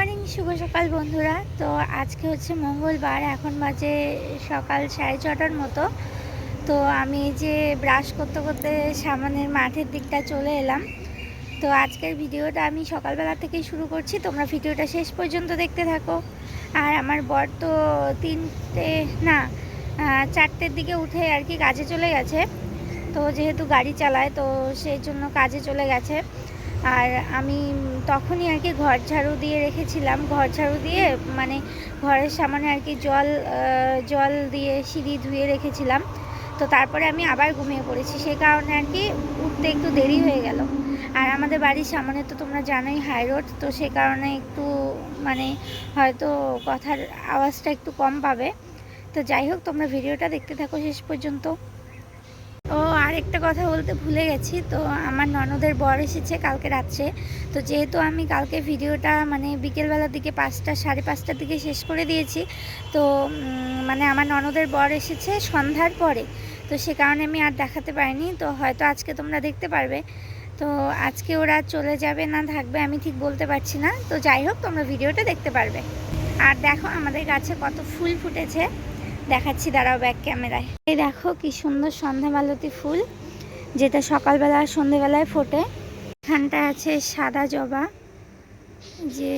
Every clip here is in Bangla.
মর্নিং, শুভ সকাল বন্ধুরা। তো আজকে হচ্ছে মঙ্গলবার, এখন বাজে সকাল 6:30টার মতো। তো আমি যে ব্রাশ করতে করতে সামনের মাঠের দিকটা চলে এলাম। তো আজকের ভিডিওটা আমি সকালবেলা থেকেই শুরু করছি, তোমরা ভিডিওটা শেষ পর্যন্ত দেখতে থাকো। আর আমার বর তো 4টের দিকে উঠে আর কি কাজে চলে গেছে। তো যেহেতু গাড়ি চালায় তো সেই জন্য কাজে চলে গেছে। আর আমি তখনই আর কি ঘর ঝাড়ু দিয়ে রেখেছিলাম, ঘর ঝাড়ু দিয়ে মানে ঘরের সামনে আর কি জল দিয়ে সিঁড়ি ধুয়ে রেখেছিলাম। তো তারপরে আমি আবার ঘুমিয়ে পড়েছি, সেই কারণে আর কি উঠতে একটু দেরি হয়ে গেল। আর আমাদের বাড়ির সামনে তো তোমরা জানোই হাই রোড, তো সে কারণে একটু মানে হয়তো কথার আওয়াজটা একটু কম পাবে। তো যাই হোক, তোমরা ভিডিওটা দেখতে থাকো শেষ পর্যন্ত। ও আরেকটা কথা বলতে ভুলে গেছি, তো আমার ননদের বর এসেছে কালকে রাত্রে। তো যেহেতু আমি কালকে ভিডিওটা মানে বিকেলবেলার দিকে 5:30টার দিকে শেষ করে দিয়েছি, তো মানে আমার ননদের বর এসেছে সন্ধ্যার পরে, তো সে কারণে আমি আর দেখাতে পারিনি। তো হয়তো আজকে তোমরা দেখতে পারবে। তো আজকে ওরা চলে যাবে না থাকবে আমি ঠিক বলতে পারছি না। তো যাই হোক, তোমরা ভিডিওটা দেখতে পারবে। আর দেখো আমাদের গাছে কত ফুল ফুটেছে, দেখাচ্ছি, দাঁড়াও ব্যাক ক্যামেরায়। এই দেখো কি সুন্দর সন্ধ্যামালতী ফুল, যেটা সকালবেলা আর সন্ধ্যেবেলায় ফোটে। এখানটায় আছে সাদা জবা, যে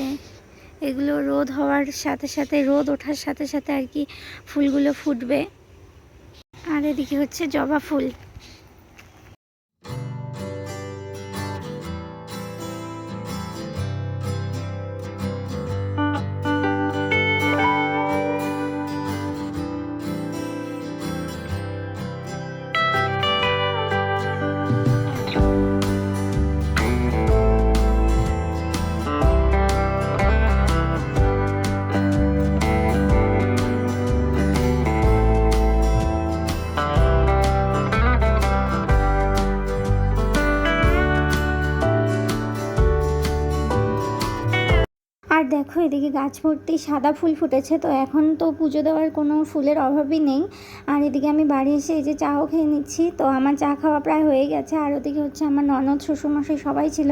এগুলো রোদ হওয়ার সাথে সাথে, রোদ ওঠার সাথে সাথে আর কি ফুলগুলো ফুটবে। আর এদিকে হচ্ছে জবা ফুল। আর দেখো এদিকে গাছ ভর্তি সাদা ফুল ফুটেছে। তো এখন তো পুজো দেওয়ার কোনো ফুলের অভাবই নেই। আর এদিকে আমি বাড়ি এসে এই যে চাও খেয়ে নিচ্ছি। তো আমার চা খাওয়া প্রায় হয়ে গেছে। আর ওদিকে হচ্ছে আমার ননদ, শ্বশুরমশাই সবাই ছিল।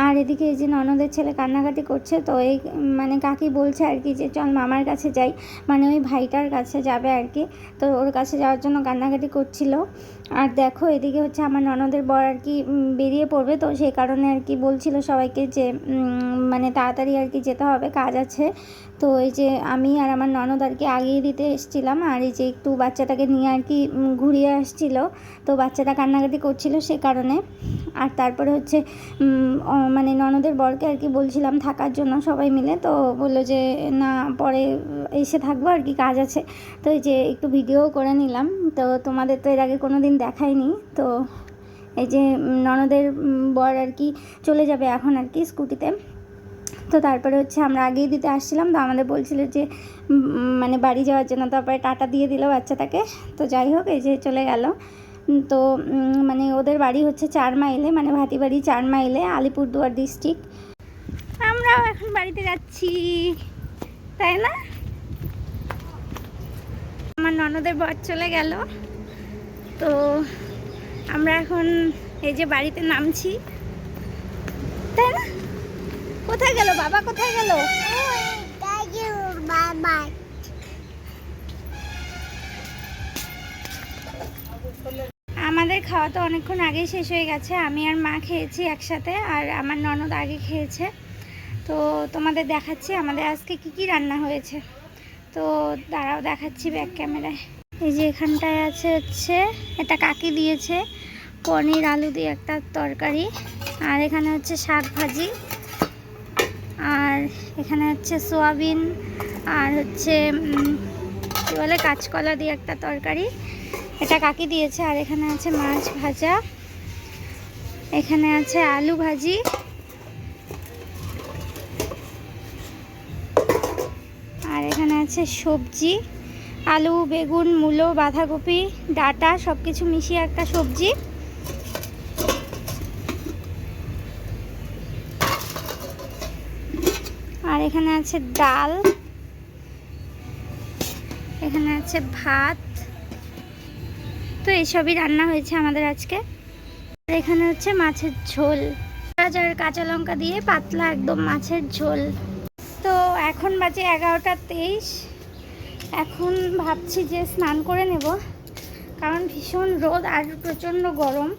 আর এদিকে এই যে ননদের ছেলে কান্নাকাটি করছে। তো এই মানে কাকি বলছে আর কি যে চল মামার কাছে যাই, মানে ওই ভাইটার কাছে যাবে আর কি। তো ওর কাছে যাওয়ার জন্য কান্নাকাটি করছিল। আর দেখো এদিকে হচ্ছে আমার ননদের বর আর কি বেরিয়ে পড়বে, তো সেই কারণে আর কি বলছিল সবাইকে যে মানে তাড়াতাড়ি আর কি যেতে হবে, কাজ আছে। তো এই যে আমি আর আমার ননদ আর কি আগিয়ে দিতে এসেছিলাম। আর এই যে একটু বাচ্চাটাকে নিয়ে আর কি ঘুরিয়ে আসছিল, তো বাচ্চাটা কান্নাকাটি করছিল সে কারণে। আর তারপরে হচ্ছে মানে ননদের বরকে আর কি বলছিলাম থাকার জন্য সবাই মিলে। তো বললো যে না, পরে এসে থাকবো আর কি, কাজ আছে। তো এই যে একটু ভিডিও করে নিলাম। তো তোমাদের তো এর আগে কোনো দিন দেখাইনি। তো এই যে ননদের বর আর কি চলে যাবে এখন আর কি স্কুটিতে। তো তারপরে হচ্ছে আমরা আগেই দিতে আসছিলাম, তো আমাদের বলছিল যে মানে বাড়ি যাওয়ার জন্য, তারপরে টাটা দিয়ে দিল বাচ্চাটাকে। তো যাই হোক, এই যে চলে গেল। তো মানে ওদের বাড়ি হচ্ছে 4 মাইলে, মানে ভাটিবাড়ি 4 মাইলে, আলিপুরদুয়ার ডিস্ট্রিক্ট। আমরাও এখন বাড়িতে যাচ্ছি, তাই না? আমার ননদের বর চলে গেল, তো আমরা এখন এই যে বাড়িতে নামছি, তাই না? কোথায় গেল বাবা, কোথায় গেল? আমাদের খাওয়া তো অনেকক্ষণ আগেই শেষ হয়ে গেছে। আমি আর মা খেয়েছি একসাথে, আর আমার ননদ আগে খেয়েছে। তো তোমাদের দেখাচ্ছি আমাদের আজকে কি কি রান্না হয়েছে। তো দাঁড়াও দেখাচ্ছি ব্যাক ক্যামেরায়। এই যে এখানটায় আছে হচ্ছে, এটা কাকি দিয়েছে, পনির আলু দিয়ে একটা তরকারি। আর এখানে হচ্ছে শাক ভাজি। আর এখানে হচ্ছে সোয়াবিন, আর হচ্ছে কী বলে কাঁচকলা দিয়ে একটা তরকারি, এটা কাকি দিয়েছে। আর এখানে আছে মাছ ভাজা, এখানে আছে আলু ভাজি, আর এখানে আছে সবজি, আলু, বেগুন, মূলো, বাঁধাকপি, ডাঁটা সব কিছু মিশিয়ে একটা সবজি। আর এখানে আছে ডাল, এখানে আছে ভাত। তো এইসবই রান্না হয়েছে আমাদের আজকে। আর এখানে হচ্ছে মাছের ঝোল, পেঁয়াজ আর কাঁচা লঙ্কা দিয়ে পাতলা একদম মাছের ঝোল। তো এখন বাজে 11:23। এখন ভাবছি যে স্নান করে নেব, কারণ ভীষণ রোদ আর প্রচণ্ড গরম।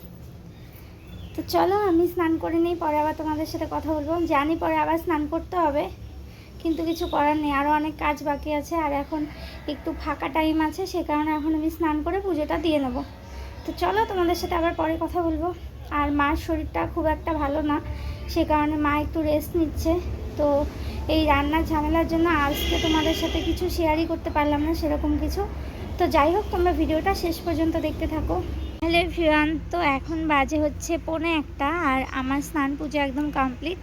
তো চলো আমি স্নান করে নিই, পরে আবার তোমাদের সাথে কথা বলবো। জানি পরে আবার স্নান করতে হবে, কিন্তু কিছু করার নেই, আরও অনেক কাজ বাকি আছে। আর এখন একটু ফাঁকা টাইম আছে, সে কারণে এখন আমি স্নান করে পুজোটা দিয়ে নেব। তো চলো তোমাদের সাথে আবার পরে কথা বলবো। আর মার শরীরটা খুব একটা ভালো না, সে কারণে মা একটু রেস্ট নিচ্ছে। তো এই রান্নার ঝামেলার জন্য আজকে তোমাদের সাথে কিছু শেয়ারই করতে পারলাম না সেরকম কিছু। তো যাই হোক, তোমরা ভিডিওটা শেষ পর্যন্ত দেখতে থাকো। হ্যালো এভরিওয়ান, তো এখন বাজে হচ্ছে 1:45 আর আমার স্নান পুজো একদম কমপ্লিট।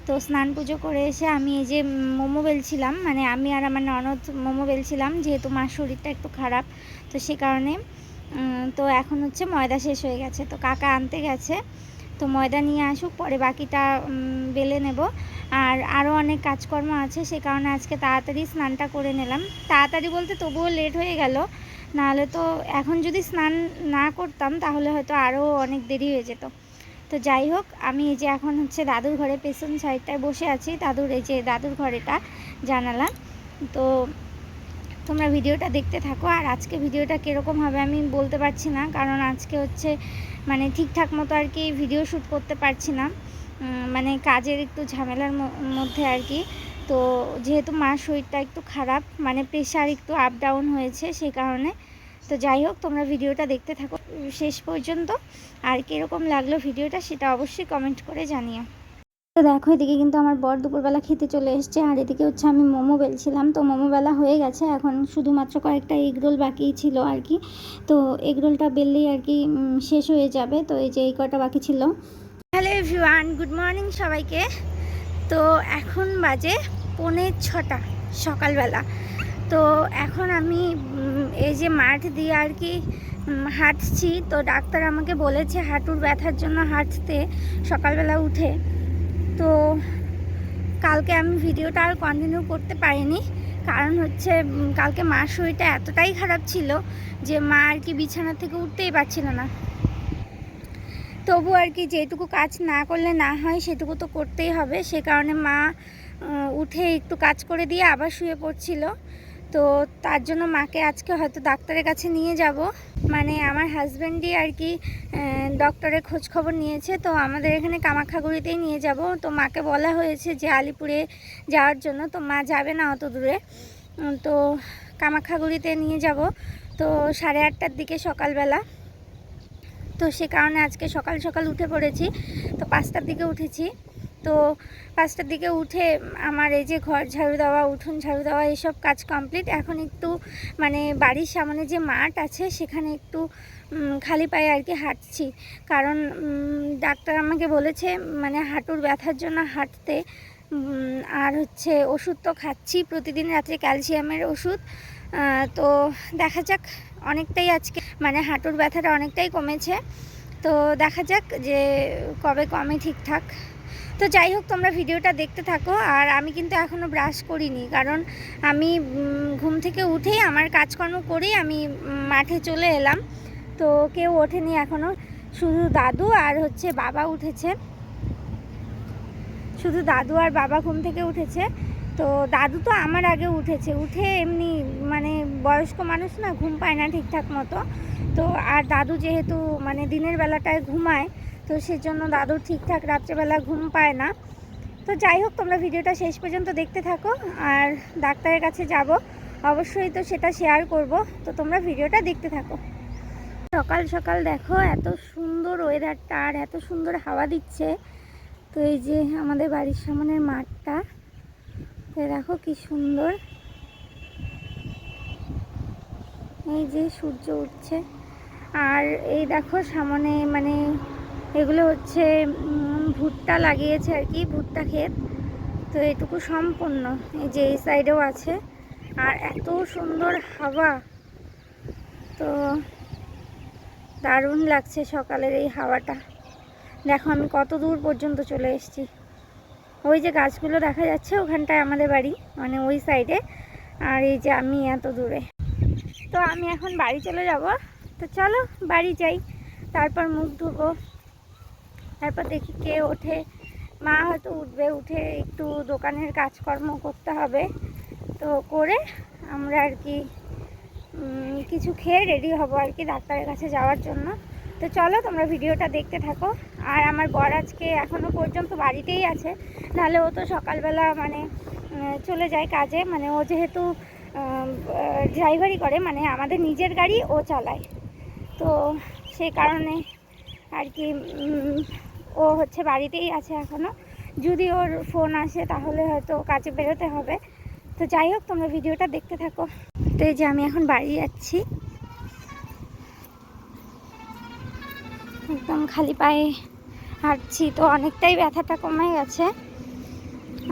তো স্নান পুজো করে এসে আমি এই যে মোমো বেলছিলাম, মানে আমি আর আমার ননদ মোমো বেলছিলাম, যেহেতু মার শরীরটা একটু খারাপ, তো সে কারণে। তো এখন হচ্ছে ময়দা শেষ হয়ে গেছে, তো কাকা আনতে গেছে, তো ময়দা নিয়ে আসুক, পরে বাকিটা বেলে নেব। আর আরও অনেক কাজকর্ম আছে, সে কারণে আজকে তাড়াতাড়ি স্নানটা করে নিলাম। তাড়াতাড়ি বলতে তবুও লেট হয়ে গেল, নাহলে তো এখন যদি স্নান না করতাম তাহলে হয়তো আরও অনেক দেরি হয়ে যেত। তো যাই হোক, আমি এই যে এখন হচ্ছে দাদুর ঘরে পেছন সাইডটায় বসে আছি, দাদুর এই যে দাদুর ঘরেটা জানালা। তো তোমরা ভিডিওটা দেখতে থাকো। আর আজকে ভিডিওটা কীরকম হবে আমি বলতে পারছি না, কারণ আজকে হচ্ছে মানে ঠিকঠাক মতো আর কি ভিডিও শ্যুট করতে পারছি না, মানে কাজের একটু ঝামেলার মধ্যে আর কি। তো যেহেতু মার শরীরটা একটু খারাপ, মানে প্রেশার একটু আপ ডাউন হয়েছে, সেই কারণে। তো যাই হোক, তোমরা ভিডিওটা দেখতে থাকো শেষ পর্যন্ত। আর কীরকম লাগলো ভিডিওটা সেটা অবশ্যই কমেন্ট করে জানিও। তো দেখো, এদিকে কিন্তু আমার বর দুপুরবেলা খেতে চলে এসছে, আর এদিকে হচ্ছে আমি মোমো বেলছিলাম। তো মোমো বেলা হয়ে গেছে, এখন শুধুমাত্র কয়েকটা এগরোল বাকি ছিল আর কি। তো এগরোলটা বেললেই আর কি শেষ হয়ে যাবে। তো এই যে এই কটা বাকি ছিল। হ্যালো এভরিওয়ান, গুড মর্নিং সবাইকে। তো এখন বাজে 5:45 সকালবেলা। তো এখন আমি এই যে মাঠ দিয়ে আর কি হাঁটছি। তো ডাক্তার আমাকে বলেছে হাঁটুর ব্যথার জন্য হাঁটতে সকালবেলা উঠে। তো কালকে আমি ভিডিওটা আর কন্টিনিউ করতে পারিনি, কারণ হচ্ছে কালকে মার শরীরটা এতটাই খারাপ ছিল যে মা আর কি বিছানা থেকে উঠতেই পারছিল না। তবু আর কি যেটুকু কাজ না করলে না হয় সেটুকু তো করতেই হবে, সে কারণে মা উঠে একটু কাজ করে দিয়ে আবার শুয়ে পড়ছিল। তো তার জন্য মাকে আজকে হয়তো ডাক্তারের কাছে নিয়ে যাব, মানে আমার হাজব্যান্ডই আর কি ডক্টরের খোঁজ খবর নিয়েছে। তো আমাদের এখানে কামাখ্যাগুড়িতেই নিয়ে যাব। তো মাকে বলা হয়েছে যে আলিপুরে যাওয়ার জন্য, তো মা যাবে না অত দূরে। তো কামাখ্যাগুড়িতে নিয়ে যাব। তো 8:30টার দিকে সকালবেলা। তো সে কারণে আজকে সকাল সকাল উঠে পড়েছি। তো 5টার দিকে উঠেছি। তো 5টার দিকে উঠে আমার এই যে ঘর ঝাড়ু দেওয়া, উঠোন ঝাড়ু দেওয়া, এইসব কাজ কমপ্লিট। এখন একটু মানে বাড়ির সামনে যে মাঠ আছে সেখানে একটু খালি পায়ে আর কি হাঁটছি, কারণ ডাক্তার আমাকে বলেছে মানে হাঁটুর ব্যথার জন্য হাঁটতে। আর হচ্ছে ওষুধ তো খাচ্ছি প্রতিদিন রাত্রে, ক্যালসিয়ামের ওষুধ। তো দেখা যাক, অনেকটাই আজকে মানে হাঁটুর ব্যথাটা অনেকটাই কমেছে। তো দেখা যাক যে কবে কমে ঠিকঠাক। তো যাই হোক, তোমরা ভিডিওটা দেখতে থাকো। আর আমি কিন্তু এখনও ব্রাশ করিনি, কারণ আমি ঘুম থেকে উঠেই আমার কাজকর্ম করেই আমি মাঠে চলে এলাম। তো কেউ ওঠেনি এখনও, শুধু দাদু আর হচ্ছে বাবা উঠেছে, শুধু দাদু আর বাবা ঘুম থেকে উঠেছে। তো দাদু তো আমার আগে উঠেছে, উঠে এমনি মানে বয়স্ক মানুষ না, ঘুম পায় না ঠিকঠাক মতো। তো আর দাদু যেহেতু মানে দিনের বেলাটায় ঘুমায়, তো সেজন্য দাদুর ঠিকঠাক রাত্রেবেলা ঘুম পায় না। তো যাই হোক, তোমরা ভিডিওটা শেষ পর্যন্ত দেখতে থাকো। আর ডাক্তারের কাছে যাব অবশ্যই, তো সেটা শেয়ার করব। তো তোমরা ভিডিওটা দেখতে থাকো। সকাল সকাল দেখো এত সুন্দর ওয়েদারটা, আর এত সুন্দর হাওয়া দিচ্ছে। তো এই যে আমাদের বাড়ির সামনের মাঠটা, তো দেখো কি সুন্দর, এই যে সূর্য উঠছে। আর এই দেখো সামনে মানে এগুলো হচ্ছে ভুট্টা লাগিয়েছে আর কি, ভুট্টা ক্ষেত। তো এটুকু সম্পূর্ণ, এই যে এই সাইডেও আছে। আর এত সুন্দর হাওয়া, তো দারুণ লাগছে সকালের এই হাওয়াটা। দেখো আমি কত দূর পর্যন্ত চলে এসেছি, ওই যে গাছগুলো দেখা যাচ্ছে ওখানটায় আমাদের বাড়ি, মানে ওই সাইডে। আর এই যে আমি এত দূরে। তো আমি এখন বাড়ি চলে যাব। তো চলো বাড়ি যাই, তারপর মুখ ধুবো, তারপর দেখি কে ওঠে। মা হয়তো উঠবে, উঠে একটু দোকানের কাজকর্ম করতে হবে। তো করে আমরা আর কি কিছু খেয়ে রেডি হব আর কি ডাক্তারের কাছে যাওয়ার জন্য। তো চলো তোমরা ভিডিওটা দেখতে থাকো। আর আমার বর আজকে এখনও পর্যন্ত বাড়িতেই আছে, নাহলে ও তো সকালবেলা মানে চলে যায় কাজে, মানে ও যেহেতু ড্রাইভারি করে, মানে আমাদের নিজের গাড়ি ও চালায়, তো সেই কারণে আর কি ও হচ্ছে বাড়িতেই আছে এখনও। যদি ওর ফোন আসে তাহলে হয়তো কাজে বেরোতে হবে। তো যাই হোক তোমরা ভিডিওটা দেখতে থাকো। তো এই যে আমি এখন বাড়ি যাচ্ছি, একদম খালি পায়ে হাঁটছি, তো অনেকটাই ব্যথাটা কমে গেছে,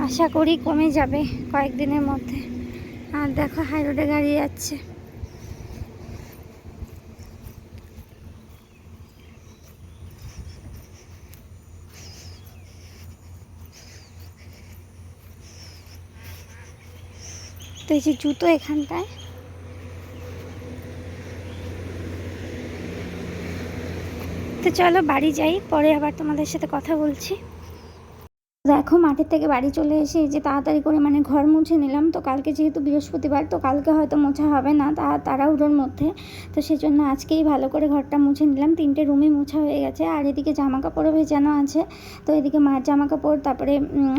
আশা করি কমে যাবে কয়েকদিনের মধ্যে। আর দেখো হাই রোডে গাড়ি যাচ্ছে। তো এই যে জুতো এখানটায়, তো চলো বাড়ি যাই, পরে আবার তোমাদের সাথে কথা বলছি। দেখো মাঠের থেকে বাড়ি চলে এসে যে তাড়াতাড়ি করে মানে ঘর মুছে নিলাম। তো কালকে যেহেতু বৃহস্পতিবার, তো কালকে হয়তো মোছা হবে না তাড়াহুড়োর মধ্যে, তো সেজন্য আজকেই ভালো করে ঘরটা মুছে নিলাম। 3টে রুমই মোছা হয়ে গেছে, আর এদিকে জামা কাপড়ও ভেজানো আছে। তো এদিকে মার জামা কাপড়, তারপরে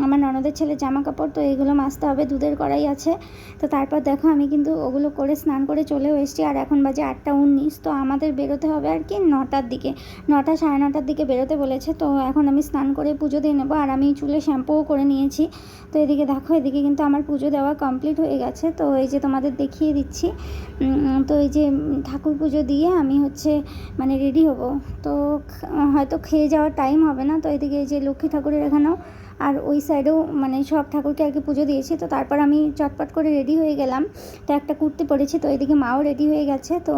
আমার ননদের ছেলের জামা কাপড়, তো এগুলো মাজতে হবে, দুধের কড়াই আছে। তো তারপর দেখো আমি কিন্তু ওগুলো করে স্নান করে চলেও এসেছি। আর এখন বাজে 8টা 19, তো আমাদের বেরোতে হবে আর কি 9টার দিকে, 9টা সাড়ে 9টার দিকে বেরোতে বলেছে। তো এখন আমি স্নান করে পুজো দিয়ে নেবো, আর আমি চুলে শ্যাম্পুও করে নিয়েছি। তো এদিকে দেখো, এদিকে কিন্তু আমার পুজো দেওয়া কমপ্লিট হয়ে গেছে। তো এই যে তোমাদের দেখিয়ে দিচ্ছি। তো এই যে ঠাকুর পুজো দিয়ে আমি হচ্ছে মানে রেডি হব। তো হয়তো খেয়ে যাওয়ার টাইম হবে না। তো এদিকে এই যে লক্ষ্মী ঠাকুরের এখানেও আর ওই সাইডেও মানে সব ঠাকুরকে আর কি পুজো দিয়েছি। তো তারপর আমি চটপট করে রেডি হয়ে গেলাম। তো একটা কুর্তি পরেছি। তো এদিকে মাও রেডি হয়ে গেছে। তো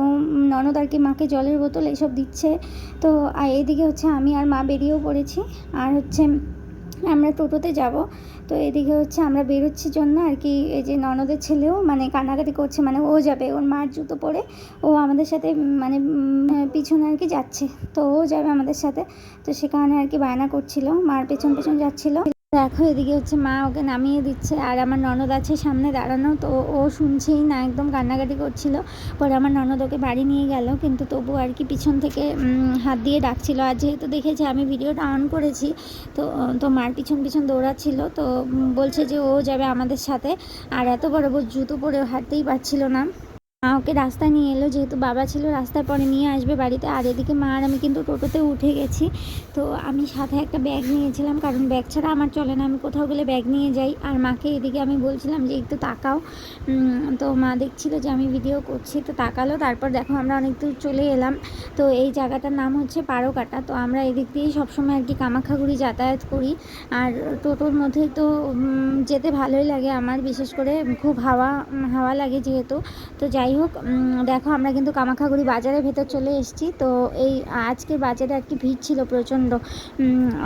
ননদ আর কি মাকে জলের বোতল এইসব দিচ্ছে। তো এইদিকে হচ্ছে আমি আর মা বেরিয়েও পড়েছি। আর হচ্ছে আমরা টোটোতে যাব। তো এদিকে হচ্ছে আমরা বেরোচ্ছি জন্য আর কি এই যে ননদের ছেলেও মানে কান্নাকাটি করছে, মানে ও যাবে, ওর মার জুতো পরে ও আমাদের সাথে মানে পিছনে আর কি যাচ্ছে। তো ও যাবে আমাদের সাথে, তো সে কারণে আর কি বায়না করছিল, মার পেছন পেছন যাচ্ছিলো। দেখো এদিকে হচ্ছে মা ওকে নামিয়ে দিচ্ছে, আর আমার ননদ আছে সামনে দাঁড়ানো। তো ও শুনছেই না, একদম কান্নাকাটি করছিল। পরে আমার ননদ ওকে বাড়ি নিয়ে গেল, কিন্তু তবু আর কি পিছন থেকে হাত দিয়ে ডাকছিল। আর যেহেতু দেখেছে আমি ভিডিওটা অন করেছি, তো তো মার পিছন পিছন দৌড়াচ্ছিল। তো বলছে যে ও যাবে আমাদের সাথে, আর এত বড় বড় জুতো পরে হাঁটতেই পারছিল না। মা ওকে রাস্তায় নিয়ে এলো, যেহেতু বাবা ছিল রাস্তায়, পরে নিয়ে আসবে বাড়িতে। আর এদিকে মা আর আমি কিন্তু টোটোতে উঠে গেছি। তো আমি সাথে একটা ব্যাগ নিয়েছিলাম, কারণ ব্যাগ ছাড়া আমার চলে না, আমি কোথাও গেলে ব্যাগ নিয়ে যাই। আর মাকে এদিকে আমি বলছিলাম যে একটু তাকাও। তো মা দেখছিল যে আমি ভিডিও করছি, তো তাকালো। তারপর দেখো আমরা অনেক দূর চলে এলাম। তো এই জায়গাটার নাম হচ্ছে পারোকাটা। তো আমরা এদিক দিয়েই সবসময় আর কি কামাখ্যাগুড়ি যাতায়াত করি। আর টোটোর মধ্যে তো যেতে ভালোই লাগে আমার, বিশেষ করে খুব হাওয়া লাগে যেহেতু। তো যাই হোক, দেখো আমরা কিন্তু কামাখ্যাগুড়ি বাজারের ভেতর চলে এসেছি। তো এই আজকের বাজারে আর কি ভিড় ছিল প্রচণ্ড,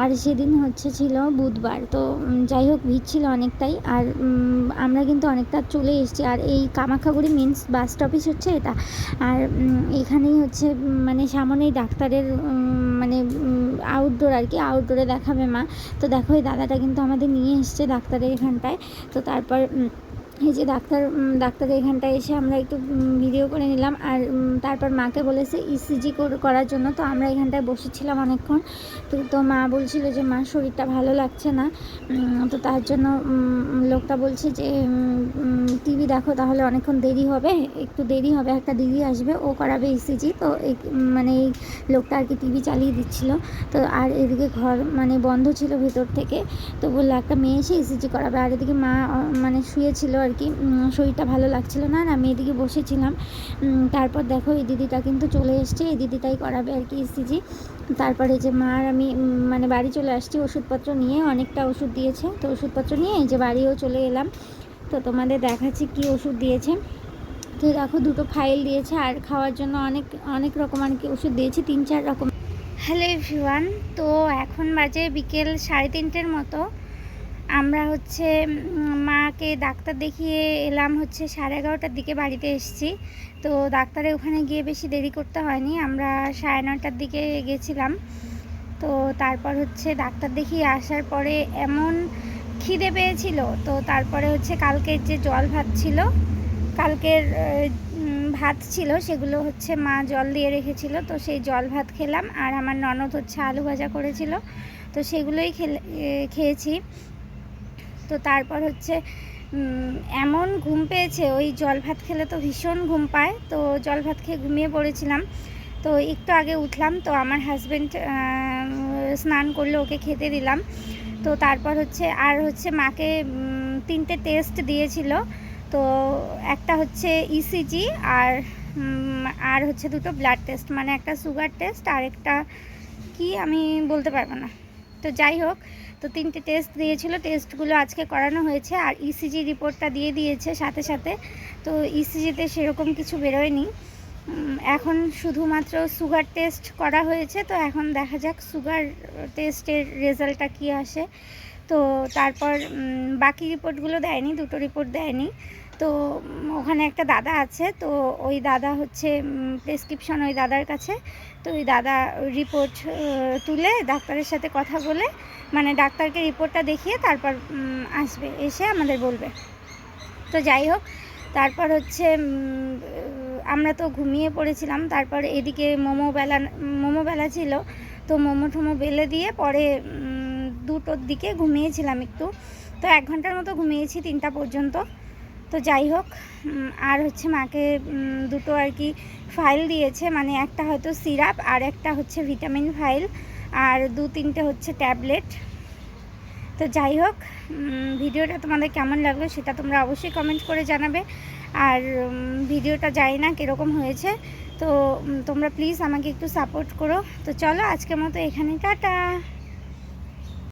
আর সেদিন হচ্ছে ছিল বুধবার। তো যাই হোক ভিড় ছিল অনেকটাই। আর আমরা কিন্তু অনেকটা চলে এসেছি। আর এই কামাখ্যাগুড়ি মেন বাস স্টপেজ হচ্ছে এটা। আর এখানেই হচ্ছে মানে সামনেই ডাক্তারের মানে আউটডোর আর কি, আউটডোরে দেখাবে মা। তো দেখো এই দাদাটা কিন্তু আমাদের নিয়ে এসছে ডাক্তারের এখানটায়। তো তারপর এই যে ডাক্তারের এখানটায় এসে আমরা একটু ভিডিও করে নিলাম। আর তারপর মাকে বলেছে ইসিজি করার জন্য। তো আমরা এখানটায় বসেছিলাম অনেকক্ষণ। তো মা বলছিল যে মার শরীরটা ভালো লাগছে না। তো তার জন্য লোকটা বলছে যে টিভি দেখো, তাহলে অনেকক্ষণ দেরি হবে, একটু দেরি হবে, একটা দিদি আসবে, ও করাবে ইসিজি। তো মানে এই লোকটা আর কি টিভি চালিয়ে দিচ্ছিল। তো আর এদিকে ঘর মানে বন্ধ ছিল ভেতর থেকে। তো বললো একটা মেয়ে এসে ইসিজি করাবে। আর এদিকে মা মানে শুয়েছিল আর কি, শরীরটা ভালো লাগছিল না, আর আমি এদিকে বসেছিলাম। তারপর দেখো এই দিদিটা কিন্তু চলে এসছে, এই দিদিটাই করাবে আর কি ইসিজি। তারপরে যে মা আর আমি মানে বাড়ি চলে আসছি ওষুধপত্র নিয়ে, অনেকটা ওষুধ দিয়েছে। তো ওষুধপত্র নিয়ে এই যে বাড়িও চলে এলাম। তো তোমাদের দেখাচ্ছি কি ওষুধ দিয়েছে। তো দেখো 2টো ফাইল দিয়েছে, আর খাওয়ার জন্য অনেক রকম আর কি ওষুধ দিয়েছে, 3-4 রকম। হ্যালো এভরিওয়ান, তো এখন বাজে বিকেল 3:30-এর মতো। আমরা হচ্ছে মাকে ডাক্তার দেখিয়ে এলাম হচ্ছে 11:30টার দিকে বাড়িতে এসেছি। তো ডাক্তারের ওখানে গিয়ে বেশি দেরি করতে হয়নি, আমরা 9:30টার দিকে গেছিলাম। তো তারপর হচ্ছে ডাক্তার দেখিয়ে আসার পরে এমন খিদে পেয়েছিল। তো তারপরে হচ্ছে কালকের যে জল ভাত ছিল, কালকের ভাত ছিল, সেগুলো হচ্ছে মা জল দিয়ে রেখেছিল। তো সেই জল ভাত খেলাম, আর আমার ননদ হচ্ছে আলু ভাজা করেছিল, তো সেগুলোই খেয়েছি। তো তারপর হচ্ছে এমন ঘুম পেয়েছে, ওই জল ভাত খেলে তো ভীষণ ঘুম পায়। তো জল ভাত খেয়ে ঘুমিয়ে পড়েছিলাম। তো একটু আগে উঠলাম, তো আমার হাজব্যান্ড স্নান করলে ওকে খেতে দিলাম। তো তারপর হচ্ছে মাকে 3টে টেস্ট দিয়েছিল। তো একটা হচ্ছে ইসিজি, আর হচ্ছে 2টো ব্লাড টেস্ট, মানে একটা সুগার টেস্ট আর একটা কি আমি বলতে পারবো না। তো যাই হোক, তো 3টে টেস্ট দিয়েছিল, টেস্টগুলো আজকে করানো হয়েছে, আর ইসিজি রিপোর্টটা দিয়ে দিয়েছে সাথে সাথে। তো ইসিজিতে সেরকম কিছু বেরোয়নি, এখন শুধুমাত্র সুগার টেস্ট করা হয়েছে। তো এখন দেখা যাক সুগার টেস্টের রেজাল্টটা কী আসে। তো তারপর বাকি রিপোর্টগুলো দেয়নি, 2টো রিপোর্ট দেয়নি। তো ওখানে একটা দাদা আছে, তো ওই দাদা হচ্ছে প্রেসক্রিপশন ওই দাদার কাছে। তো ওই দাদা রিপোর্ট তুলে ডাক্তারের সাথে কথা বলে, মানে ডাক্তারকে রিপোর্টটা দেখিয়ে তারপর আসবে, এসে আমাদের বলবে। তো যাই হোক, তারপর হচ্ছে আমরা তো ঘুমিয়ে পড়েছিলাম। তারপর এদিকে মোমো বেলা ছিল, তো মোমো ঠোমো বেলে দিয়ে পরে 2টোর দিকে ঘুমিয়েছিলাম একটু। তো 1 ঘন্টার মতো ঘুমিয়েছি, 3টা পর্যন্ত। তো যাই হোক, আর হচ্ছে মাকে 2টো আর কি ফাইল দিয়েছে, মানে একটা হয়তো সিরাপ আর একটা হচ্ছে ভিটামিন ফাইল, আর 2-3টে হচ্ছে ট্যাবলেট। তো যাই হোক, ভিডিওটা তোমাদের কেমন লাগলো সেটা তোমরা অবশ্যই কমেন্ট করে জানাবে। আর ভিডিওটা জানি না কীরকম হয়েছে, তো তোমরা প্লিজ আমাকে একটু সাপোর্ট করো। তো চলো, আজকের মতো এখানে টাটা।